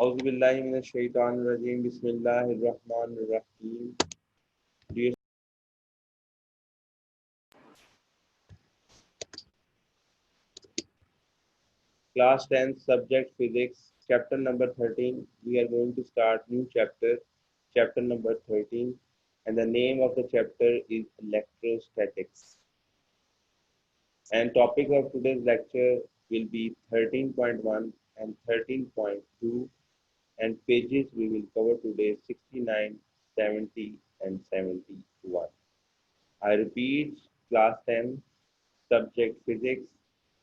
Auzubillahi minash shaitanir rajim. Bismillahir rahmanir rahim. Dear class 10 subject physics, chapter number 13. We are going to start new chapter, chapter number 13, and the name of the chapter is electrostatics. And topic of today's lecture will be 13.1 and 13.2, and pages we will cover today 69, 70, and 71. I repeat, class 10, subject physics,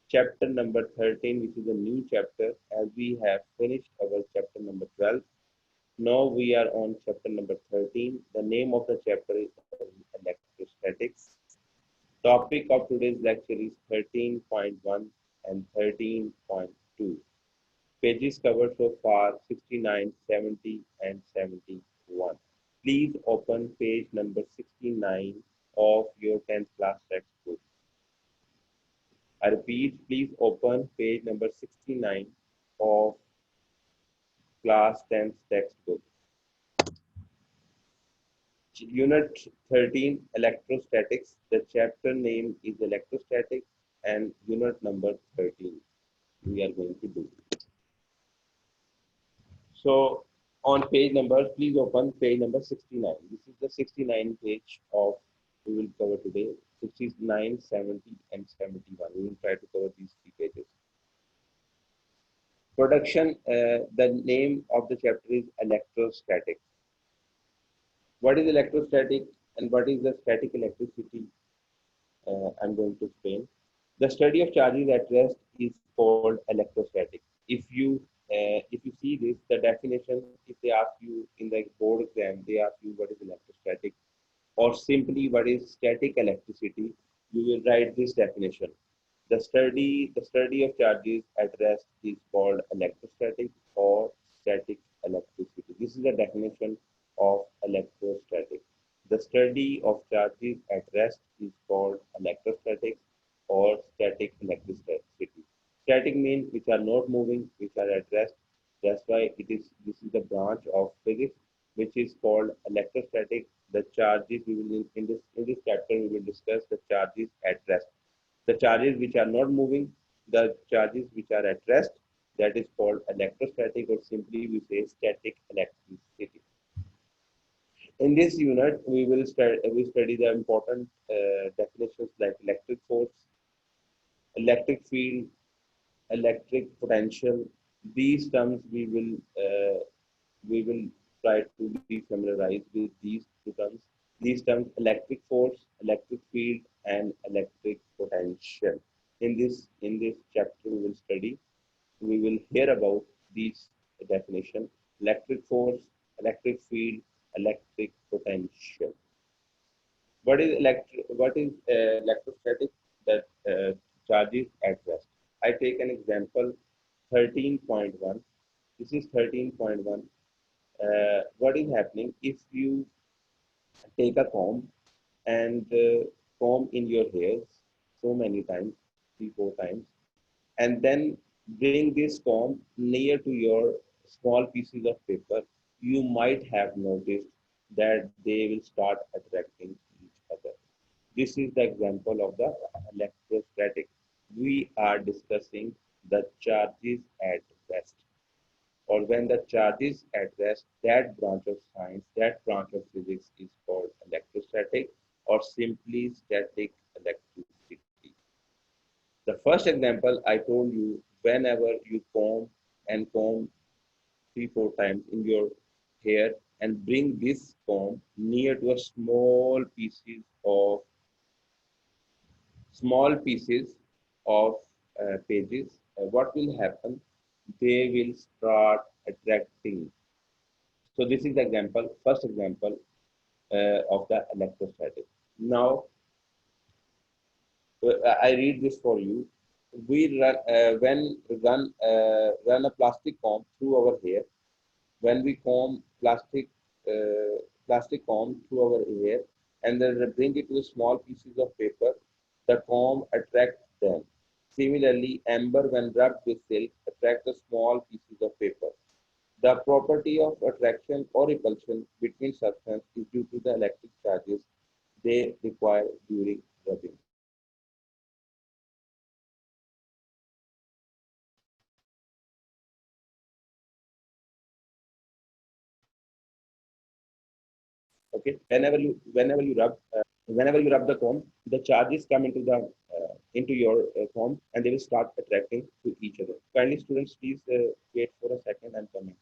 chapter number 13, which is a new chapter as we have finished our chapter number 12. Now we are on chapter number 13. The name of the chapter is electrostatics. Topic of today's lecture is 13.1 and 13.2. Pages covered so far 69, 70, and 71. Please open page number 69 of your 10th class textbook. I repeat, please open page number 69 of class 10th textbook. Unit 13, electrostatics. The chapter name is electrostatics and unit number 13 we are going to do. So on page number, please open page number 69. This is the 69 page of we will cover today. 69, 70, and 71. We will try to cover these three pages. Production, the name of the chapter is electrostatic. What is electrostatic and what is the static electricity? I'm going to explain. The study of charges at rest is called electrostatic. If you see this, the definition, if they ask you in the board exam, they ask you what is electrostatic or simply what is static electricity, you will write this definition. The study of charges at rest is called electrostatic or static electricity. This is the definition of electrostatic. The study of charges at rest is called electrostatic or static electricity. Static means which are not moving, which are at rest. That's why this is the branch of physics which is called electrostatic. The charges we will in this chapter we will discuss the charges at rest. The charges which are not moving, the charges which are at rest, that is called electrostatic, or simply we say static electricity. In this unit, we study the important definitions like electric force, electric field, electric potential. These terms we will try to be familiarized with these two terms. These terms: electric force, electric field, and electric potential. In this chapter, we will study. We will hear about these definition: electric force, electric field, electric potential. What is electrostatic? That charges at rest. I take an example 13.1. This is 13.1. What is happening if you take a comb and comb in your hairs so many times, 3, 4 times, and then bring this comb near to your small pieces of paper, you might have noticed that they will start attracting each other. This is the example of the electrostatic. We are discussing the charges at rest, or when the charges at rest, that branch of science, that branch of physics is called electrostatic or simply static electricity. The first example I told you, whenever you comb 3, 4 times in your hair and bring this comb near to a small pieces of pages, what will happen? They will start attracting. So this is the example, first example of the electrostatic. Now I read this for you. We run a plastic comb through our hair. When we comb plastic comb through our hair and then bring it to small pieces of paper, the comb attracts them. Similarly, amber when rubbed with silk attracts the small pieces of paper. The property of attraction or repulsion between substances is due to the electric charges they require during rubbing. Okay, whenever you rub the comb, the charges come into the into your comb and they will start attracting to each other. Kindly, students, please wait for a second and comment.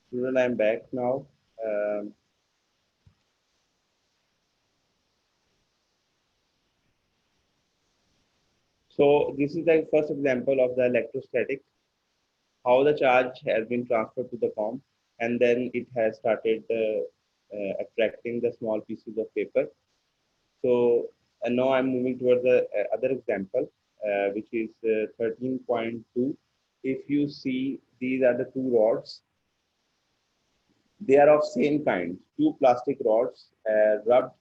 Student, I'm back now. Um, so this is the first example of the electrostatic, how the charge has been transferred to the comb and then it has started attracting the small pieces of paper. So and now I'm moving towards the other example, which is 13.2. If you see, these are the two rods. They are of same kind. Two plastic rods rubbed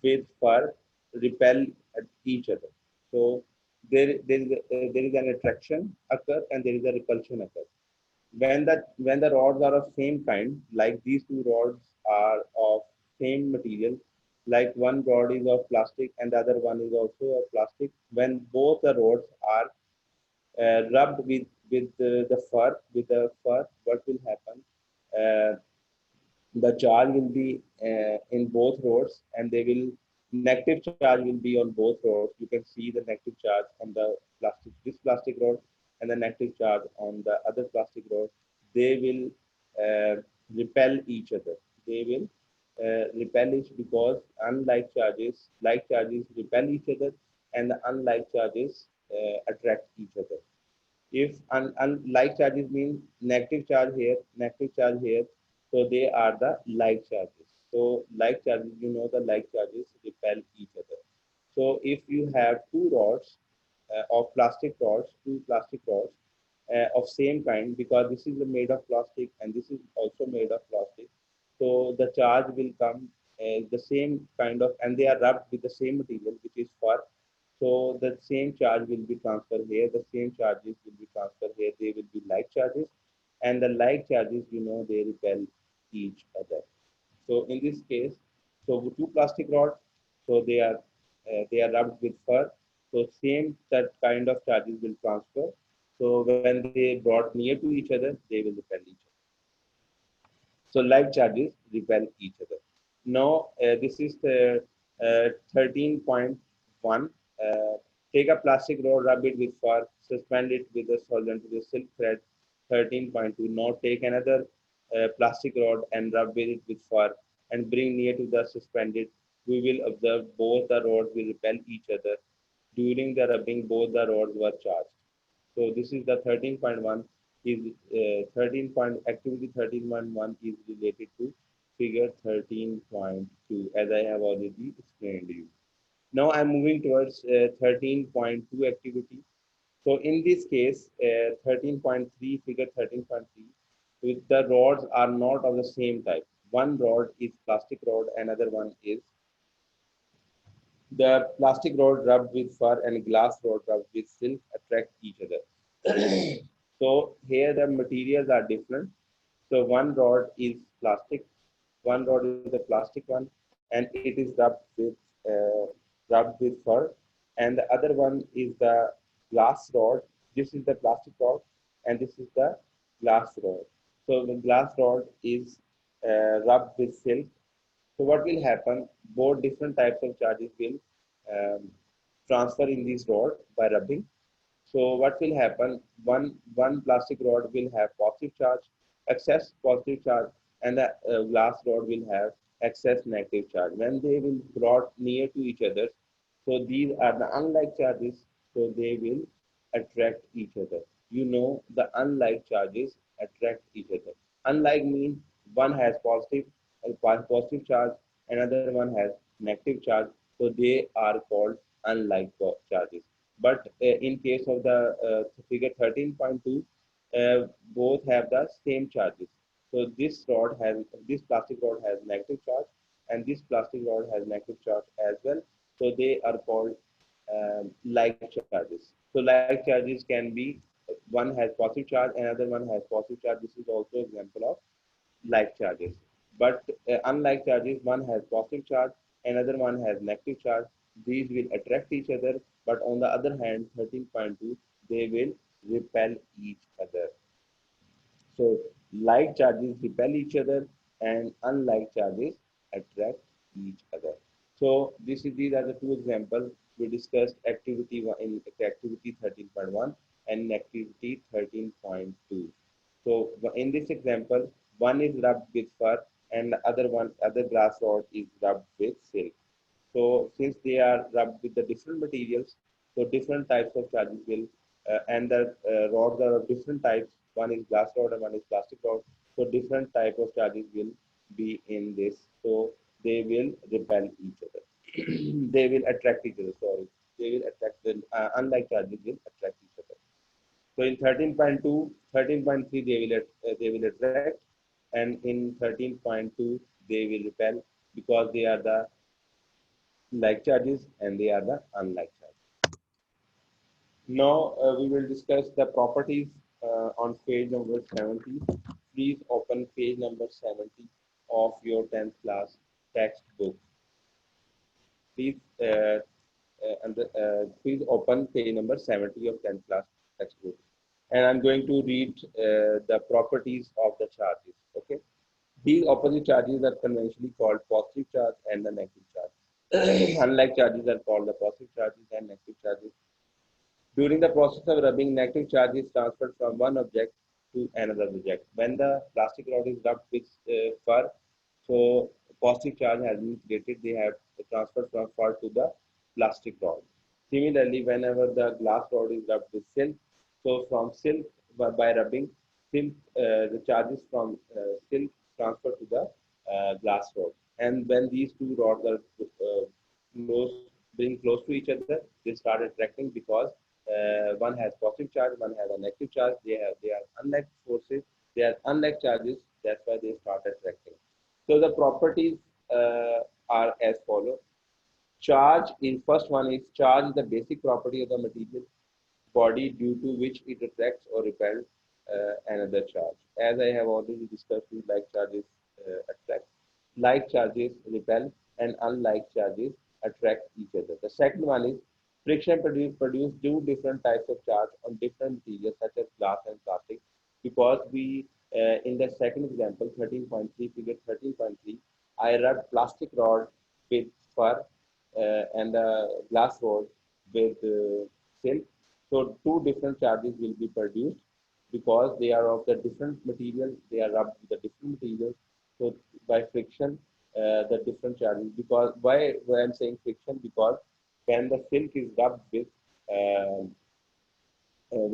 with fur repel at each other. So there is an attraction occur and there is a repulsion occur. When the rods are of same kind, like these two rods are of same material, like one rod is of plastic and the other one is also of plastic. When both the rods are rubbed with the fur, what will happen? The charge will be in both rods and they will negative charge will be on both rods. You can see the negative charge on the this plastic rod and the negative charge on the other plastic rod. They will repel each other. They will repel each because unlike charges, like charges repel each other and the unlike charges attract each other. If like charges mean negative charge here, so they are the like charges. So like charges, the like charges repel each other. So if you have two rods of plastic rods, two plastic rods of same kind, because this is made of plastic and this is also made of plastic, so the charge will come the same kind of, and they are rubbed with the same material, which is fur. So the same charge will be transferred here. The same charges will be transferred here. They will be like charges, and the like charges, they repel each other. So in this case, so two plastic rods, so they are rubbed with fur. So same that kind of charges will transfer. So when they brought near to each other, they will repel each other. So like charges repel each other. Now this is the 13.1. Uh, Take a plastic rod, rub it with fur, suspend it with a solvent with a silk thread. 13.2. Now take another plastic rod and rub it with fur and bring near to the suspended. We will observe both the rods will repel each other. During the rubbing, both the rods were charged. So this is the 13.1. is 13 point activity 13.1 is related to figure 13.2, as I have already explained to you. Now I'm moving towards 13.2 activity. So in this case, 13.3, figure 13.3, with the rods are not of the same type. One rod is plastic rod, another one is the plastic rod rubbed with fur and glass rod rubbed with silk attract each other. So here the materials are different. So one rod is plastic, one rod is a plastic one, and it is rubbed with fur, and the other one is the glass rod. This is the plastic rod, and this is the glass rod. So the glass rod is rubbed with silk. So what will happen? Both different types of charges will um, transfer in this rod by rubbing. So what will happen? One plastic rod will have positive charge, excess positive charge, and the glass rod will have excess negative charge. When they will brought near to each other, so these are the unlike charges, so they will attract each other. You know the unlike charges attract each other. Unlike means one has positive charge, another one has negative charge, so they are called unlike charges. But in case of the figure 13.2, both have the same charges. So this plastic rod has negative charge, and this plastic rod has negative charge as well. So they are called like charges. So like charges can be one has positive charge, another one has positive charge. This is also example of like charges. But unlike charges, one has positive charge, another one has negative charge. These will attract each other, but on the other hand, 13.2, they will repel each other. So like charges repel each other, and unlike charges attract each other. So these are the two examples we discussed in activity 13.1 and activity 13.2. So in this example, one is rubbed with fur and the other glass rod is rubbed with silk. So since they are rubbed with the different materials, so different types of charges will, and the rods are of different types. One is glass rod and one is plastic rod. So different type of charges will be in this. So they will repel each other. They will attract each other. Sorry, they will attract the unlike charges will attract each other. So in 13.2, 13.3 they will attract, and in 13.2 they will repel because they are the like charges and they are the unlike charges. Now we will discuss the properties on page number 70. Please open page number 70 of your 10th class textbook. Please, please open page number 70 of 10th class textbook. And I'm going to read the properties of the charges. Okay. These opposite charges are conventionally called positive charge and the negative charge. Unlike charges are called the positive charges and negative charges. During the process of rubbing, negative charge is transferred from one object to another object. When the plastic rod is rubbed with fur, so positive charge has been created. They have transferred from fur to the plastic rod. Similarly, whenever the glass rod is rubbed with silk, so from silk by rubbing, silk the charges from silk transfer to the glass rod. And when these two rods are close, being close to each other, they start attracting because one has positive charge, one has a negative charge. They are unlike forces. They are unlike charges. That's why they start attracting. So the properties are as follows. Charge in first one is charge is the basic property of the material body due to which it attracts or repels another charge. As I have already discussed, like charges attract, like charges repel, and unlike charges attract each other. The second one is friction produce two different types of charge on different materials such as glass and plastic. Because we in the second example 13.3 figure 13.3, I rubbed plastic rod with fur and the glass rod with silk. So two different charges will be produced because they are of the different material. They are rubbed with the different materials. So by friction, the different charges. Because why I'm saying friction, because when the silk is rubbed with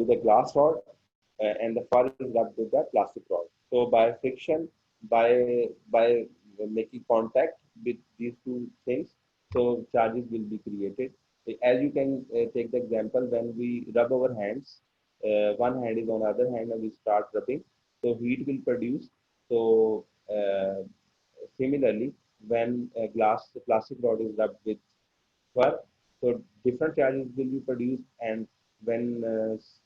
a glass rod, and the fur is rubbed with the plastic rod. So by friction, by making contact with these two things, so charges will be created. As you can take the example, when we rub our hands, one hand is on the other hand, and we start rubbing, so heat will produce. So similarly, when a glass plastic rod is rubbed with fur, so different charges will be produced, and when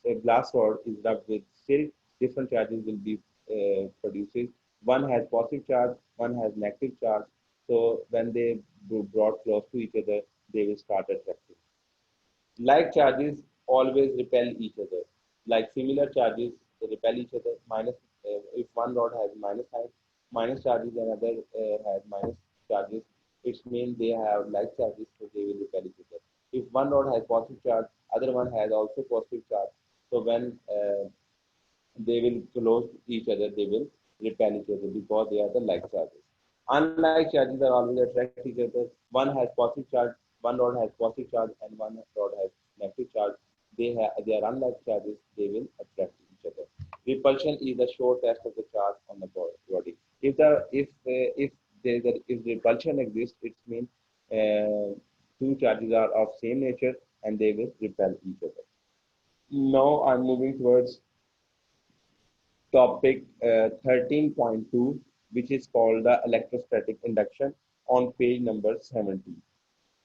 a glass rod is rubbed with silk, different charges will be produced. One has positive charge, one has negative charge. So when they brought close to each other, they will start attracting. Like charges always repel each other. Like similar charges repel each other. If one rod has minus charges and other has minus charges, it means they have like charges, so they will repel each other. If one rod has positive charge, other one has also positive charge. So when they will close each other, they will repel each other because they are the like charges. Unlike charges are always attract each other. One has positive charge, one rod has positive charge, and one rod has negative charge. They are unlike charges. They will attract each other. Repulsion is the show test of the charge on the body. If repulsion exists, it means two charges are of same nature and they will repel each other. Now I'm moving towards topic 13.2, which is called the electrostatic induction on page number 70.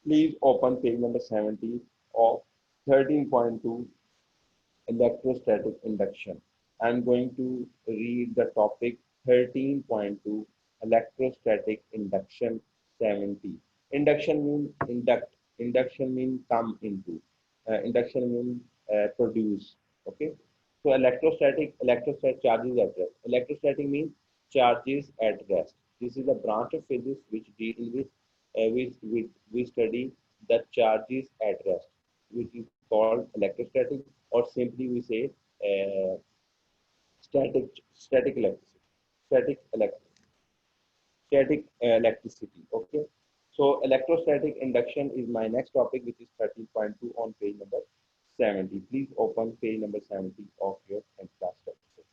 Please open page number 70 of 13.2 electrostatic induction. I'm going to read the topic 13.2 electrostatic induction 70. Induction means induct. Induction means come into. Induction means produce. Okay. So electrostatic charges at rest. Electrostatic means charges at rest. This is a branch of physics which deal with we study the charges at rest, which is called electrostatic, or simply we say uh, static electricity, static elect static electricity. Okay, so electrostatic induction is my next topic, which is 13.2 on page number 70. Please open page number 70 of your class textbook.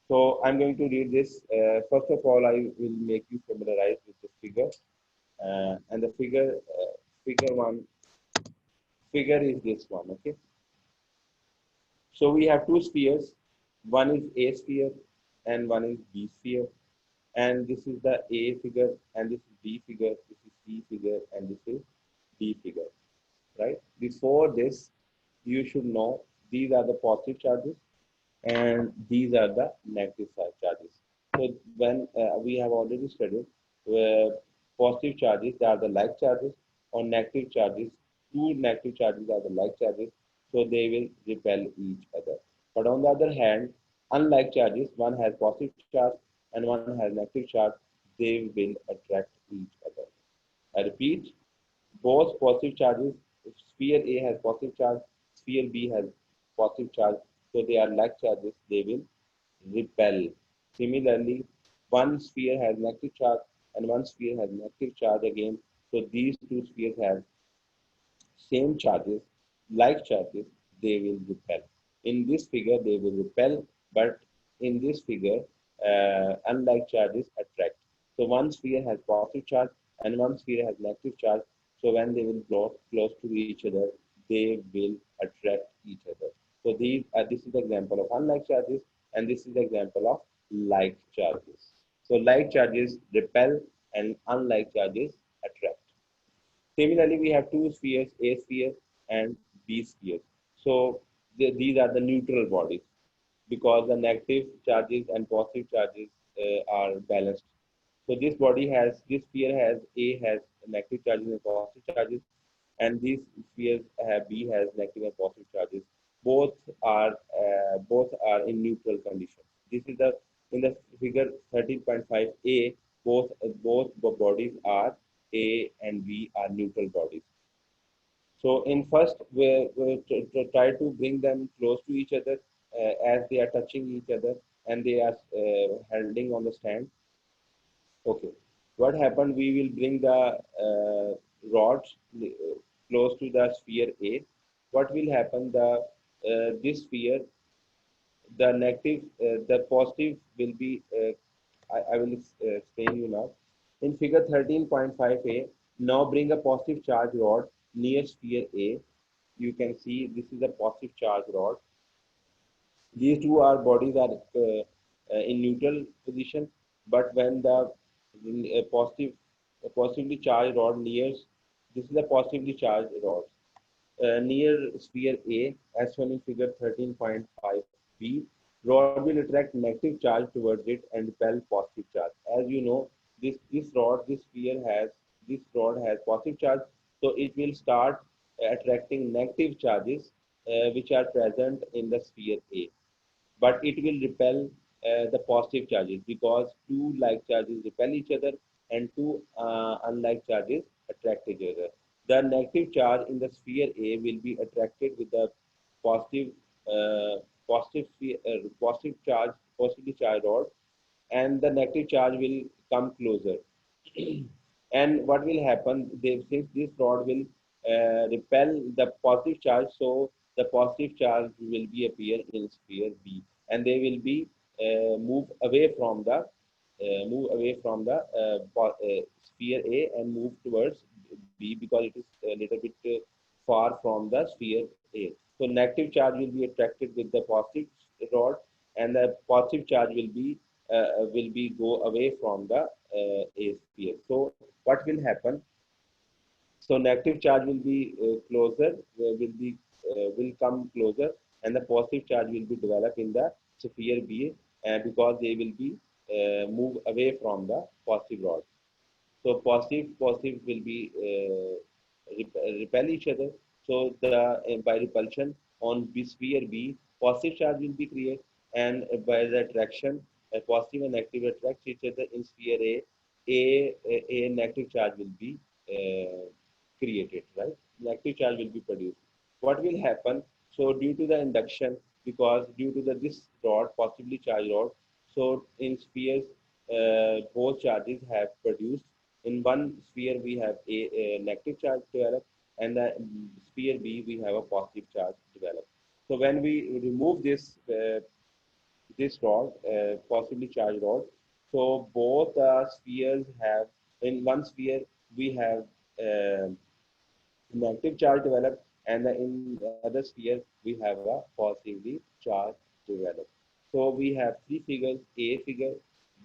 So I'm going to read this. First of all, I will make you familiarize with the figure, and the figure is this one. Okay, so we have two spheres. One is A sphere and one is B sphere. And this is the A figure and this is B figure, this is C figure and this is D figure, right? Before this, you should know these are the positive charges and these are the negative charges. So when we have already studied positive charges, they are the like charges, or negative charges, two negative charges are the like charges, so they will repel each other. But on the other hand, unlike charges, one has positive charge and one has negative charge, they will attract each other. I repeat, both positive charges, if sphere A has positive charge, sphere B has positive charge, so they are like charges, they will repel. Similarly, one sphere has negative charge and one sphere has negative charge again, so these two spheres have same charges, like charges, they will repel. In this figure, they will repel, but in this figure, unlike charges, attract. So one sphere has positive charge and one sphere has negative charge. So when they will blow close to each other, they will attract each other. So this is the example of unlike charges, and this is the example of like charges. So like charges repel and unlike charges attract. Similarly, we have two spheres, A sphere and B sphere. So these are the neutral bodies because the negative charges and positive charges are balanced. So this sphere has A has negative charges and positive charges, and these spheres have B has negative and positive charges. Both are in neutral condition. This is the in the figure 13.5a. Both bodies are A and B are neutral bodies. So in first, we try to bring them close to each other as they are touching each other and they are holding on the stand. Okay. What happened? We will bring the rods close to the sphere A. What will happen? This sphere the negative, the positive will be, I will explain you now. In figure 13.5a, now bring a positive charge rod near sphere A. You can see this is a positive charge rod. These two are bodies are in neutral position, but when the positively charged rod nears, this is a positively charged rod near sphere A, as shown in figure 13.5b, rod will attract negative charge towards it and repel positive charge. As you know, this rod has positive charge, so it will start attracting negative charges which are present in the sphere A, but it will repel the positive charges because two like charges repel each other and two unlike charges attract each other. The negative charge in the sphere A will be attracted with the positive positive charge, positively charged rod, and the negative charge will come closer. And what will happen? Since this rod will repel the positive charge, so the positive charge will be appear in sphere B, and they will be move away from the sphere A and move towards B because it is a little bit far from the sphere A. So negative charge will be attracted with the positive rod, and the positive charge will be go away from the A sphere. So what will happen? So negative charge will be closer, will come closer, and the positive charge will be developed in the sphere B, because they will be move away from the positive rod. So positive will be repel each other. So the by repulsion on B sphere B, positive charge will be created, and by the attraction, positive and negative attract each other in sphere A. A negative charge will be created, right? Negative charge will be produced. What will happen? So due to the induction, because due to the this rod, possibly charged rod, so in spheres, both charges have produced. In one sphere, we have a negative charge developed, and the sphere B, we have a positive charge developed. So when we remove this rod, possibly charged rod, so both spheres have, in one sphere we have negative charge developed, and in the other sphere we have a positively charge developed. So we have three figures: A figure,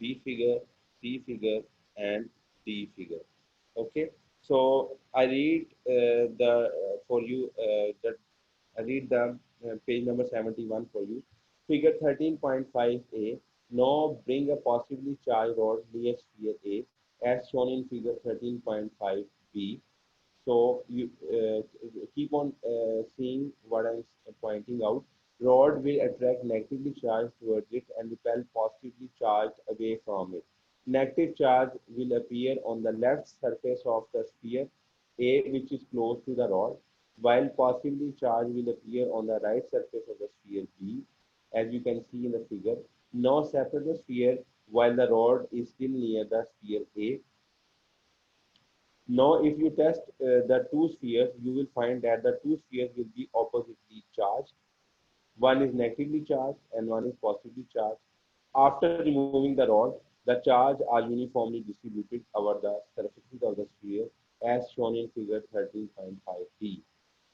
B figure, C figure, and D figure. Okay. So I read the for you that I read the page number 71 for you. Figure 13.5a. Now bring a positively charged rod near sphere A, as shown in figure 13.5b. So you keep on seeing what I'm pointing out. Rod will attract negatively charged towards it and repel positively charged away from it. Negative charge will appear on the left surface of the sphere A, which is close to the rod, while positively charged will appear on the right surface of the sphere B, as you can see in the figure. Now separate the sphere while the rod is still near the sphere A. Now, if you test the two spheres, you will find that the two spheres will be oppositely charged. One is negatively charged and one is positively charged. After removing the rod, the charge are uniformly distributed over the surfaces of the sphere, as shown in figure 13.5d.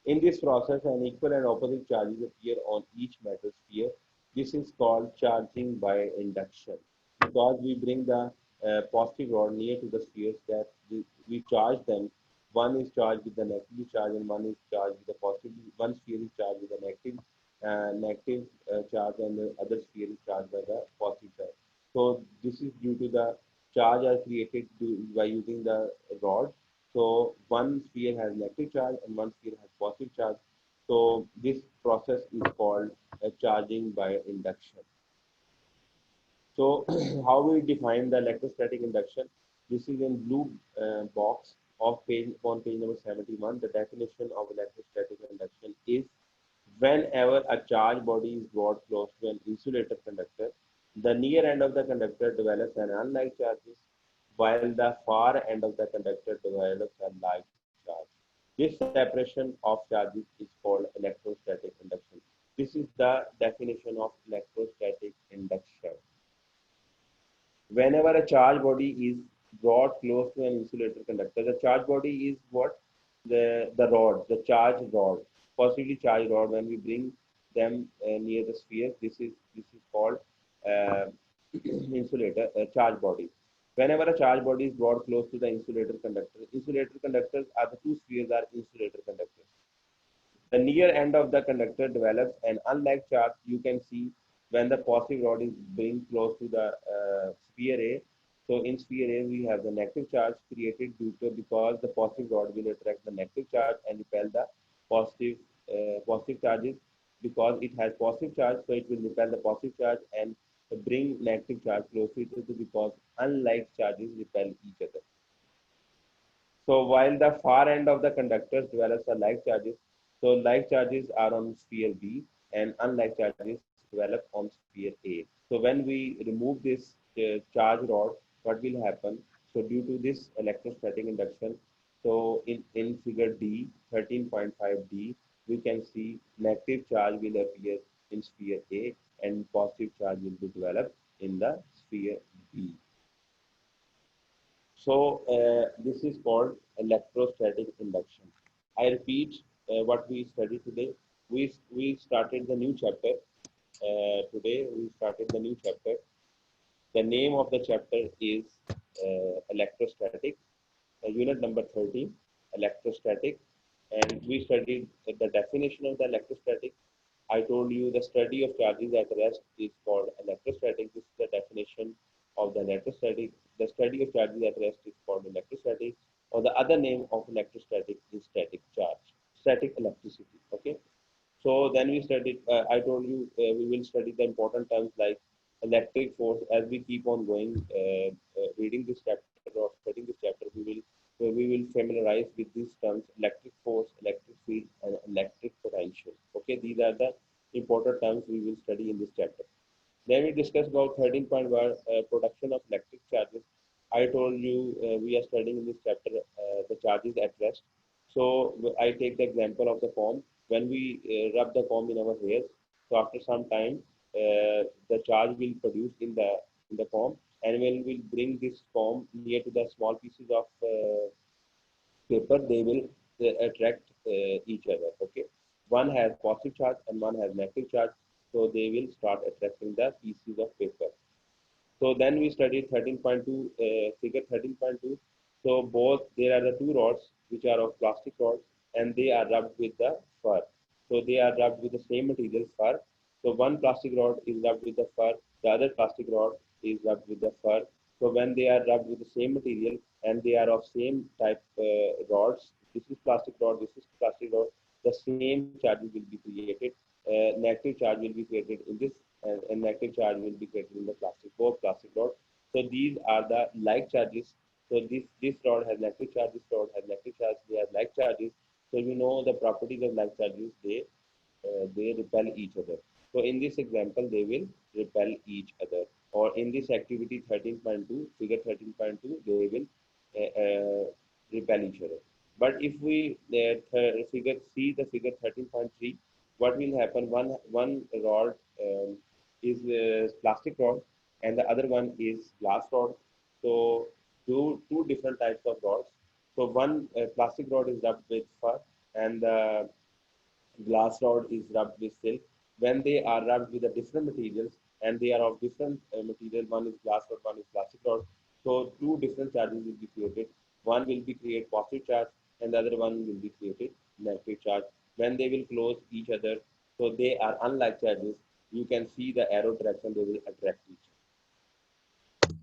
In this process, an equal and opposite charges appear on each metal sphere. This is called charging by induction, because we bring the positive rod near to the spheres that we charge them. One is charged with the negative charge and one is charged with the positive. One sphere is charged with the negative charge, and the other sphere is charged by the positive charge. So this is due to the charge are created by using the rod. So one sphere has negative charge and one sphere has positive charge. So this process is called charging by induction. So how we define the electrostatic induction? This is in blue box of page on page number 71. The definition of electrostatic induction is whenever a charged body is brought close to an insulator conductor, the near end of the conductor develops an unlike charges, while the far end of the conductor develops a like charge. This separation of charges is called electrostatic induction. This is the definition of electrostatic induction. Whenever a charged body is brought close to an insulator conductor, the charged body is what? The rod, the charged rod, positively charged rod. When we bring them near the sphere, this is called uh, insulator charged body. Whenever a charged body is brought close to the insulator conductors are the two spheres are insulator conductors. The near end of the conductor develops an unlike charge. You can see when the positive rod is being close to the sphere A. So in sphere A, we have the negative charge created due to because the positive rod will attract the negative charge and repel the positive positive charges because it has positive charge, so it will repel the positive charge and bring negative charge close to each other because unlike charges repel each other. So while the far end of the conductors develops a like charges, so like charges are on sphere B and unlike charges develop on sphere A. So when we remove this charge rod, what will happen? So due to this electrostatic induction, so in figure D, 13.5D, we can see negative charge will appear in sphere A and positive charge will be developed in the sphere B. So this is called electrostatic induction. I repeat what we studied today. We started the new chapter. Today we started the new chapter. The name of the chapter is electrostatic. Unit number 13, electrostatic. And we studied the definition of the electrostatic. I told you the study of charges at rest is called electrostatic. This is the definition of the electrostatic. The study of charges at rest is called electrostatic, or the other name of electrostatic is static charge, static electricity. Okay. So then we studied. I told you we will study the important terms like electric force. As we keep on going, reading this chapter or studying this chapter, we will familiarize with these terms: electric force, electric field, and electric potential. Okay, these are the important terms we will study in this chapter. Then we discussed about 13.1 production of electric charges. I told you we are studying in this chapter the charges at rest. So I take the example of the comb. When we rub the comb in our hairs, so after some time, the charge will produce in the comb, and when we bring this comb near to the small pieces of paper, they will attract each other. Okay, one has positive charge and one has negative charge, so they will start attracting the pieces of paper. So then we studied 13.2, figure 13.2. So both there are the two rods which are of plastic rods and they are rubbed with the fur. So they are rubbed with the same material fur. So one plastic rod is rubbed with the fur, the other plastic rod is rubbed with the fur. So when they are rubbed with the same material and they are of same type rods, this is plastic rod, this is plastic rod, the same charges will be created. Negative charge will be created in this and negative charge will be created in the both plastic rods. So these are the like charges. So this rod has negative charge, this rod has negative charge, they have like charges. So we know the properties of like charges, they repel each other. So in this example, they will repel each other. Or in this activity 13.2, figure 13.2, they will repel each other. But if we figure see the figure 13.3, what will happen? One rod is plastic rod, and the other one is glass rod. So two different types of rods. So one plastic rod is rubbed with fur, and the glass rod is rubbed with silk. When they are rubbed with the different materials and they are of different material, one is glass rod, one is plastic rod. So two different charges will be created. One will be create positive charge and the other one will be created negative charge. When they will close each other, so they are unlike charges. You can see the arrow direction, they will attract each other.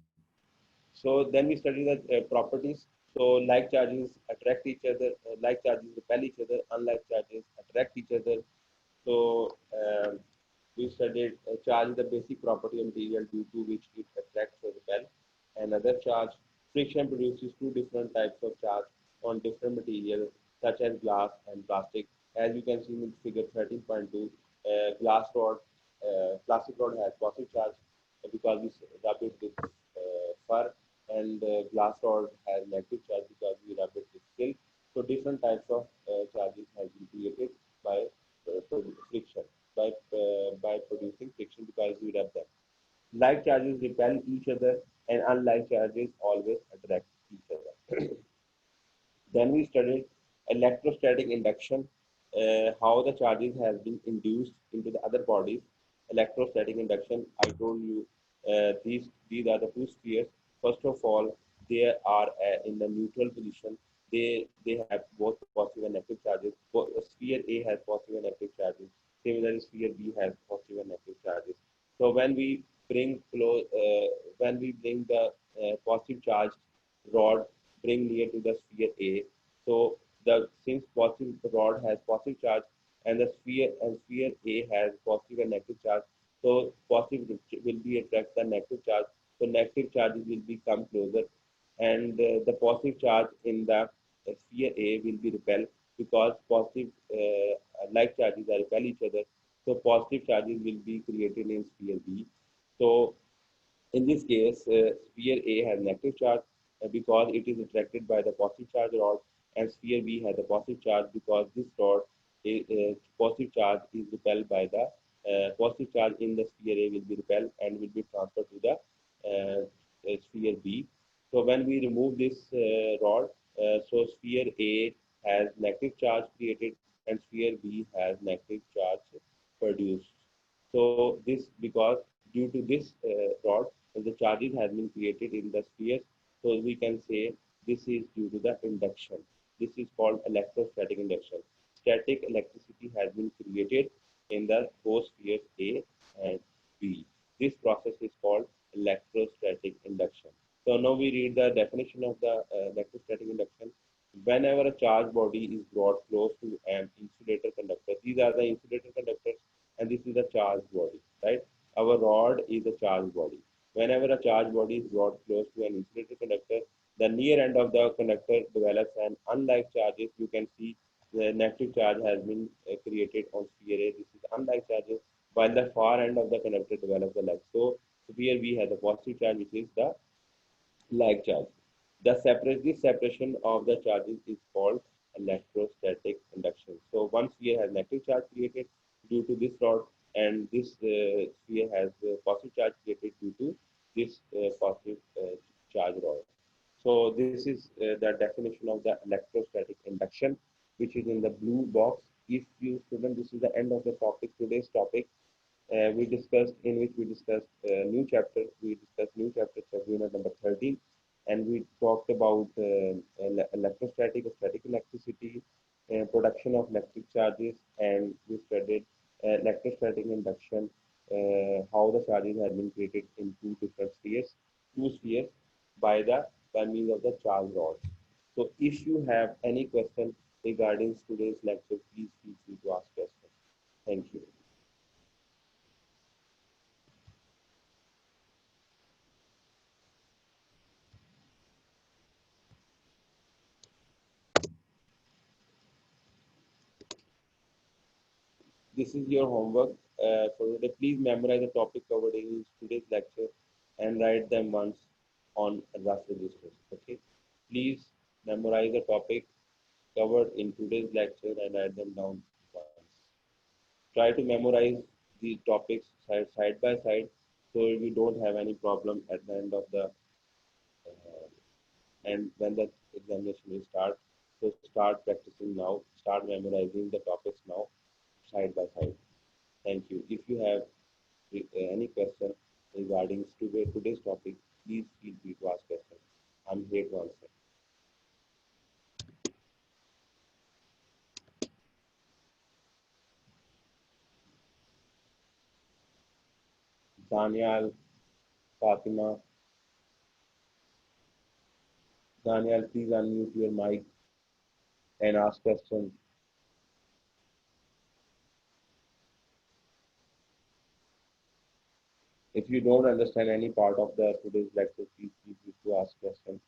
So then we study the properties. So like charges attract each other, like charges repel each other, unlike charges attract each other. So we studied charge is the basic property of material due to which it attracts or repel. Another charge, friction produces two different types of charge on different materials such as glass and plastic. As you can see in figure 13.2, glass rod, plastic rod has positive charge because we rub it with fur, and glass rod has negative charge because we rub it with silk. So different types of charges have been created by friction, pursuit of them. Like charges repel each other, and unlike charges always attract each other. Then we studied electrostatic induction, how the charges have been induced into the other bodies. Electrostatic induction, I told you, these are the two spheres. First of all, they are in the neutral position. They have both positive and negative charges. Sphere A has positive and negative charges. Similarly, sphere B has positive and negative charges. So when we bring the positive charge rod bring near to the sphere A. So the since positive rod has positive charge and the sphere A has positive and negative charge, so positive will be attract the negative charge. So negative charges will be come closer, and the positive charge in the sphere A will be repelled because positive like charges are repel each other. So positive charges will be created in sphere B. So in this case, sphere A has negative charge because it is attracted by the positive charge rod, and sphere B has a positive charge because this rod positive charge is repelled by the positive charge in the sphere A will be repelled and will be transferred to the sphere B. So when we remove this rod, so sphere A has negative charge created and sphere B has negative charge produced. So this because due to this rod, the charges has been created in the spheres. So we can say this is due to the induction. This is called electrostatic induction. Static electricity has been created in the both spheres A and B. This process is called electrostatic induction. So now we read the definition of the electrostatic induction. Whenever a charged body is brought close to an insulator conductor, these are the insulator conductors and this is a charged body, right? Our rod is a charged body. Whenever a charged body is brought close to an insulator conductor, the near end of the conductor develops an unlike charges. You can see the negative charge has been created on sphere A. This is unlike charges, while the far end of the conductor develops the like. So here we have the positive charge, which is the like charge. This separation of the charges is called electrostatic induction. So one sphere has negative charge created due to this rod, and this sphere has positive charge created due to this positive charge rod. So this is the definition of the electrostatic induction, which is in the blue box. If you student, this is the end of the topic. Today's topic we discussed new chapter. We discussed new chapter, unit number 13, and we talked about electrostatic, static electricity, production of electric charges, and we studied electrostatic induction, how the charges have been created in two spheres by means of the charge rods. So if you have any question regarding today's lecture, please feel free to ask questions. Thank you. This is your homework for today. Please memorize the topic covered in today's lecture and write them once on rough registers. Okay. Please memorize the topic covered in today's lecture and write them down once. Try to memorize these topics side by side so we don't have any problem at the end of the and when the examination will start. So start practicing now. Start memorizing the topics now, side by side. Thank you. If you have any question regarding today's topic, please feel free to ask questions. I'm here to answer. Daniel, Fatima, Daniel, please unmute your mic and ask questions. If you don't understand any part of the today's lecture, please feel free to ask questions.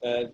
Uh,